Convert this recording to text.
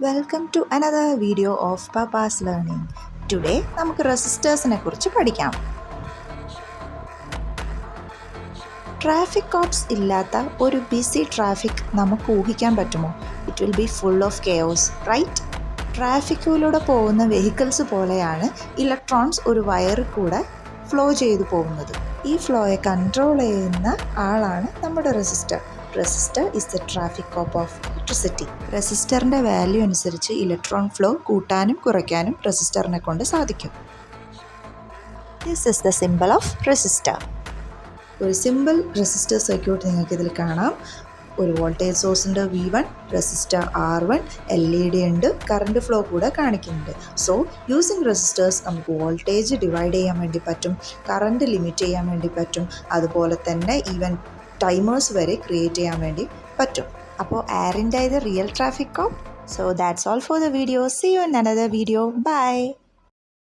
Welcome to another video of Pappa's learning. Today നമുക്ക് റെസിസ്റ്റേഴ്സിനെ കുറിച്ച് പഠിക്കാം. ട്രാഫിക് കോപ്സ് ഇല്ലാത്ത ഒരു ബിസി ട്രാഫിക് നമുക്ക് ഊഹിക്കാൻ പറ്റുമോ? It will be full of chaos, right? ട്രാഫിക്കിലൂടെ പോകുന്ന വെഹിക്കിൾസ് പോലെയാണ് ഇലക്ട്രോൺസ് ഒരു വയറിൽ കൂടെ ഫ്ലോ ചെയ്തു പോകുന്നത്. ഈ ഫ്ലോയെ കൺട്രോൾ ചെയ്യുന്ന ആളാണ് നമ്മുടെ resistor. Resistor is the traffic cop of electricity. റെസിസ്റ്ററിൻ്റെ വാല്യൂ അനുസരിച്ച് ഇലക്ട്രോൺ ഫ്ലോ കൂട്ടാനും കുറയ്ക്കാനും റെസിസ്റ്ററിനെ കൊണ്ട് സാധിക്കും. This is the simple of resistor. ഒരു സിമ്പിൾ റെസിസ്റ്റർ സർക്യൂട്ട് നിങ്ങൾക്ക് ഇതിൽ കാണാം. ഒരു വോൾട്ടേജ് സോഴ്സ് ഉണ്ട് V1, റെസിസ്റ്റർ R1, LED ഉണ്ട്, കറണ്ട് ഫ്ലോ കൂടെ കാണിക്കുന്നുണ്ട്. സോ യൂസിങ് റെസിസ്റ്റേഴ്സ് നമുക്ക് വോൾട്ടേജ് ഡിവൈഡ് ചെയ്യാൻ വേണ്ടി പറ്റും, കറണ്ട് ലിമിറ്റ് ചെയ്യാൻ വേണ്ടി പറ്റും, അതുപോലെ തന്നെ ഈവൻ ടൈമേഴ്സ് വരെ ക്രിയേറ്റ് ചെയ്യാൻ വേണ്ടി പറ്റും. അപ്പോൾ ആരിൻ്റെ ഇത് real traffic cop. So that's all for the video. See you in another video. By.